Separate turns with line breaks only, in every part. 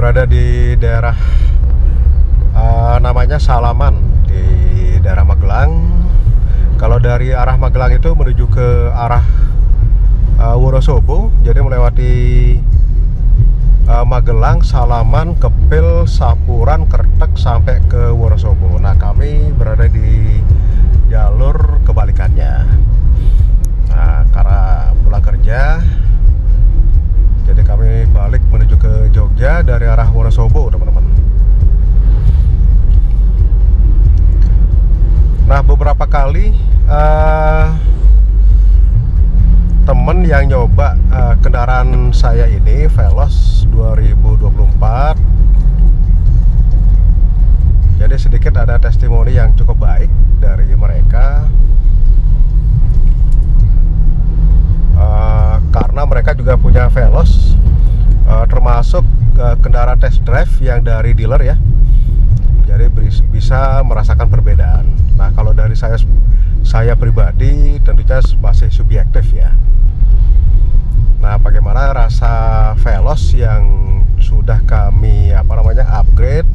berada di daerah namanya Salaman di daerah Magelang. Kalau dari arah Magelang itu menuju ke arah Wonosobo, jadi melewati Magelang, Salaman, Kepil, Sapuran, Kertek sampai ke Wonosobo. Nah, kami berada di jalur kebalikannya. Nah, karena pulang kerja, jadi kami balik menuju ke Jogja dari arah Wonosobo, teman-teman. Nah, beberapa kali temen yang nyoba kendaraan saya ini Veloz 2024, jadi sedikit ada testimoni yang cukup baik dari mereka, karena mereka juga punya Veloz, termasuk kendaraan test drive yang dari dealer ya, jadi bisa merasakan perbedaan. Nah, kalau dari saya pribadi tentunya masih subjektif ya. Nah, bagaimana rasa Veloz yang sudah kami upgrade?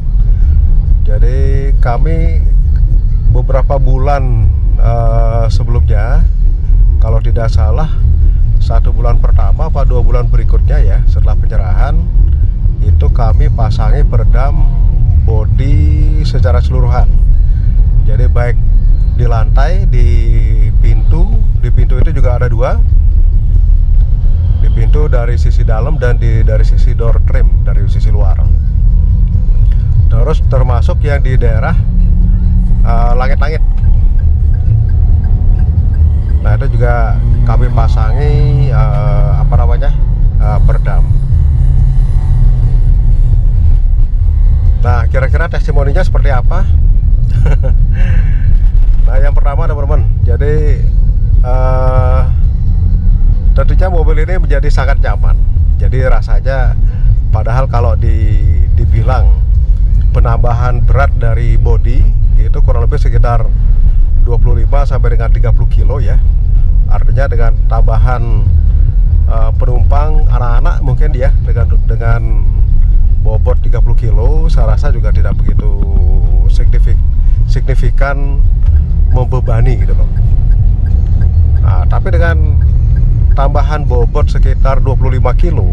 Jadi kami beberapa bulan sebelumnya, kalau tidak salah 1 bulan pertama apa 2 bulan berikutnya ya, setelah penyerahan itu kami pasangi peredam bodi secara keseluruhan. Jadi baik di lantai, di pintu itu juga ada 2. Di pintu dari sisi dalam dan dari sisi door trim, dari sisi luar. Terus termasuk yang di daerah langit-langit. Nah, itu juga kami pasangi peredam. Nah, kira-kira testimoninya seperti apa? Nah, yang pertama teman-teman, jadi tentunya mobil ini menjadi sangat nyaman. Jadi rasanya, padahal kalau dibilang penambahan berat dari bodi itu kurang lebih sekitar 25 sampai dengan 30 kilo ya. Artinya dengan tambahan penumpang anak-anak mungkin ya, dengan bobot 30 kilo, saya rasa juga tidak begitu signifikan membebani gitu loh. Nah, tapi dengan tambahan bobot sekitar 25 kilo,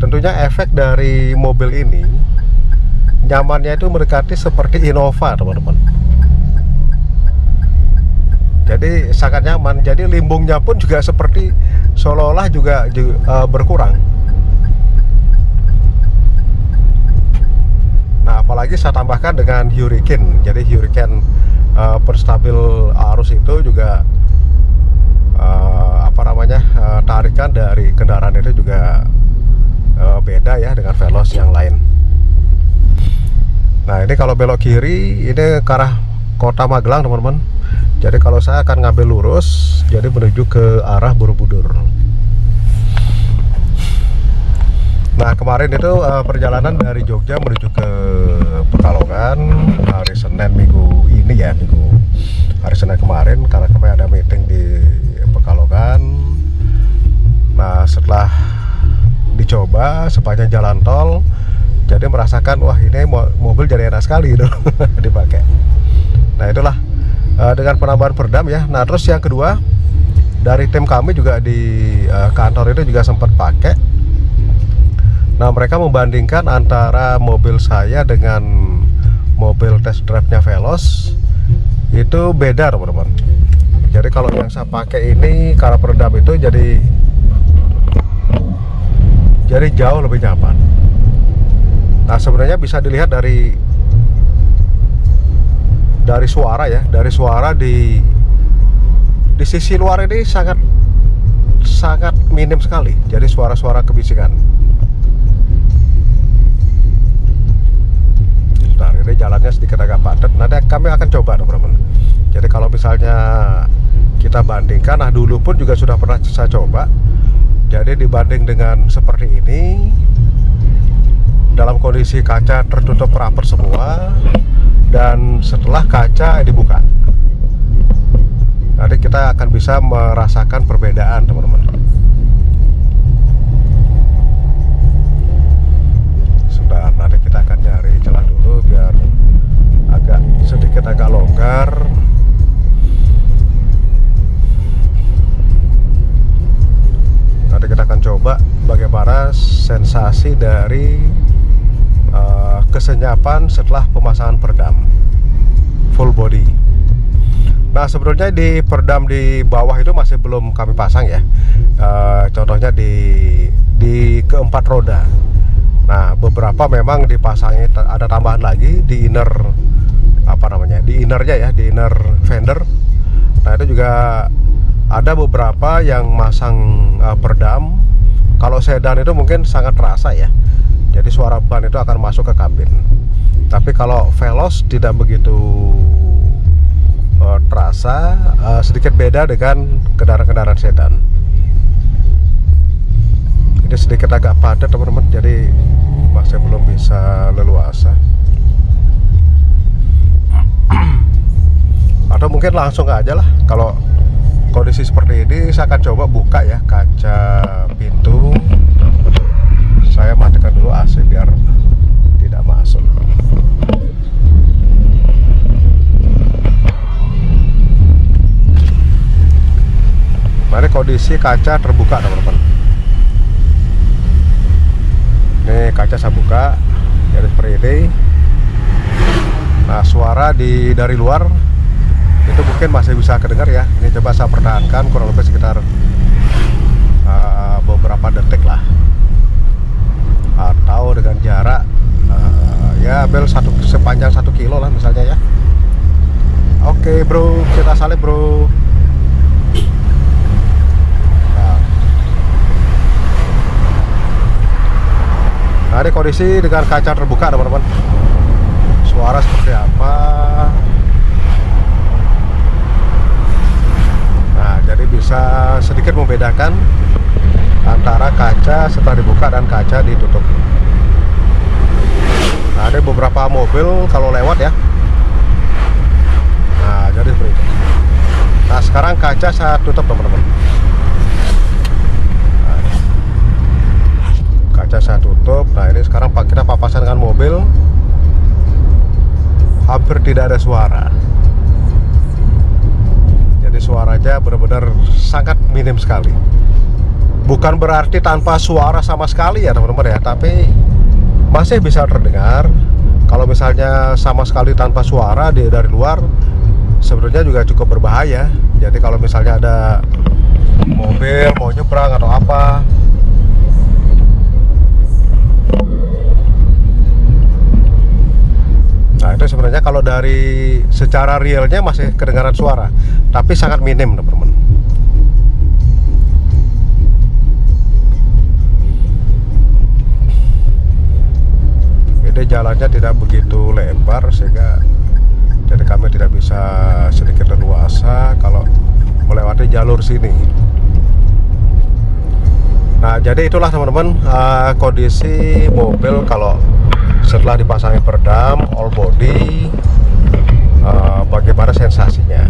tentunya efek dari mobil ini nyamannya itu mendekati seperti Innova, teman-teman. Jadi sangat nyaman. Jadi limbungnya pun juga seperti seolah-olah juga berkurang. Nah, apalagi saya tambahkan dengan Hurricane. Jadi Hurricane penstabil arus itu juga tarikan dari kendaraan itu juga beda ya dengan Veloz yang lain. Nah, ini kalau belok kiri ini ke arah kota Magelang, teman-teman. Jadi kalau saya akan ngambil lurus, jadi menuju ke arah Borobudur. Nah, kemarin itu perjalanan dari Jogja menuju ke Pekalongan hari Senin minggu ini ya, hari Senin kemarin, karena kami ada meeting di Pekalongan. Nah, setelah dicoba sepanjang jalan tol, jadi merasakan wah ini mobil jadi enak sekali gitu dipakai. Nah, itulah dengan penambahan peredam ya. Nah, terus yang kedua, dari tim kami juga di kantor itu juga sempat pakai. Nah, mereka membandingkan antara mobil saya dengan mobil test drive-nya Veloz itu beda, teman-teman. Jadi kalau yang saya pakai ini, karena peredam itu jadi jauh lebih nyaman. Nah, sebenarnya bisa dilihat dari suara ya, dari suara di sisi luar ini sangat minim sekali. Jadi suara-suara kebisikan. Nah, ini jalannya sedikit agak padat. Nanti kami akan coba, teman-teman. Jadi kalau misalnya kita bandingkan, nah dulu pun juga sudah pernah saya coba. Jadi dibanding dengan seperti ini, dalam kondisi kaca tertutup rapat semua, dan setelah kaca dibuka, nanti kita akan bisa merasakan perbedaan, teman-teman. Nanti kita akan cari celah dulu biar sedikit agak longgar. Nanti kita akan coba bagaimana sensasi dari kesenyapan setelah pemasangan peredam full body. Nah, sebetulnya di peredam di bawah itu masih belum kami pasang ya. Contohnya di keempat roda. Nah, beberapa memang dipasangi, ada tambahan lagi di inner di innernya ya, di inner fender. Nah, itu juga ada beberapa yang masang peredam. Kalau sedan itu mungkin sangat terasa ya. Jadi suara ban itu akan masuk ke kabin. Tapi kalau Veloz tidak begitu terasa, sedikit beda dengan kendaraan-kendaraan sedan. Ini sedikit agak padat teman-teman, jadi masih belum bisa leluasa. Atau mungkin langsung aja lah. Kalau kondisi seperti ini, saya akan coba buka ya kaca pintu. Saya matikan dulu AC biar tidak masuk. Mari, kondisi kaca terbuka teman-teman. Ini kaca saya buka, jadi seperti ini. Nah, suara dari luar itu mungkin masih bisa kedengar ya. Ini coba saya pertahankan kurang lebih sekitar beberapa detik lah, atau dengan jarak ya sepanjang 1 kilo lah misalnya ya. Oke bro, kita salib bro. Nah, ini kondisi dengan kaca terbuka teman-teman. Suara seperti apa? Nah, jadi bisa sedikit membedakan antara kaca setelah dibuka dan kaca ditutup. Nah, ada beberapa mobil kalau lewat ya. Nah, jadi seperti itu. Nah, sekarang kaca saya tutup teman-teman. Kaca saya tutup. Nah, ini sekarang kita papasan dengan mobil. Hampir tidak ada suara. Jadi suaranya benar-benar sangat minim sekali. Bukan berarti tanpa suara sama sekali ya teman-teman ya, tapi masih bisa terdengar. Kalau misalnya sama sekali tanpa suara dari luar, sebenarnya juga cukup berbahaya. Jadi kalau misalnya ada mobil mau nyebrang atau apa, nah itu sebenarnya kalau dari secara realnya masih kedengaran suara, tapi sangat minim teman-teman. Ini jalannya tidak begitu lebar sehingga jadi kami tidak bisa sedikit leluasa kalau melewati jalur sini. Nah, jadi itulah teman-teman kondisi mobil kalau setelah dipasangi peredam all body, bagaimana sensasinya.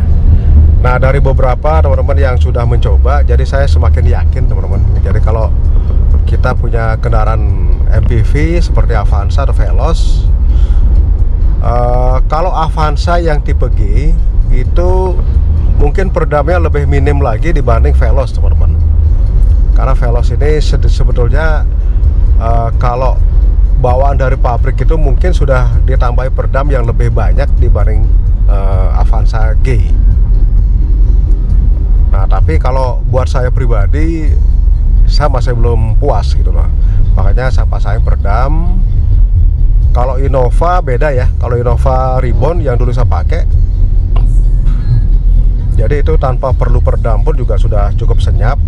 Nah, dari beberapa teman-teman yang sudah mencoba, jadi saya semakin yakin teman-teman. Jadi kalau kita punya kendaraan MPV seperti Avanza atau Veloz, kalau Avanza yang tipe G itu mungkin peredamnya lebih minim lagi dibanding Veloz teman-teman. Karena Veloz ini sebetulnya kalau bawaan dari pabrik itu mungkin sudah ditambahi peredam yang lebih banyak dibanding Avanza G. Nah, tapi kalau buat saya pribadi, saya masih belum puas gitu loh. Makanya saya pasang peredam. Kalau Innova beda ya. Kalau Innova Reborn yang dulu saya pakai, jadi itu tanpa perlu peredam pun juga sudah cukup senyap.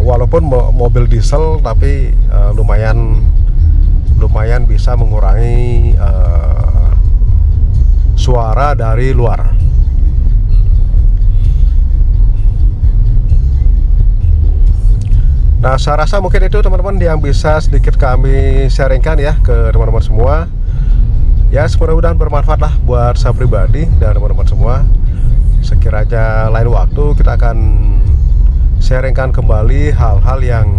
Walaupun mobil diesel, tapi lumayan bisa mengurangi suara dari luar. Nah, saya rasa mungkin itu teman-teman yang bisa sedikit kami sharingkan ya ke teman-teman semua. Ya, mudah-mudahan bermanfaat lah buat saya pribadi dan teman-teman semua. Sekiranya lain waktu kita akan sharingkan kembali hal-hal yang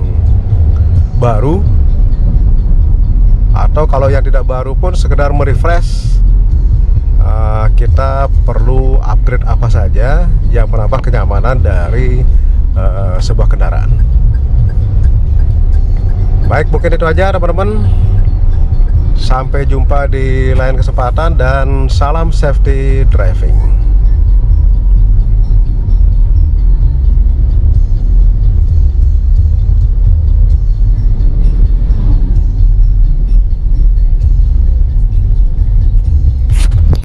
baru atau kalau yang tidak baru pun sekedar merefresh, kita perlu upgrade apa saja yang menambah kenyamanan dari sebuah kendaraan. Baik, mungkin itu aja teman-teman. Sampai jumpa di lain kesempatan dan salam safety driving.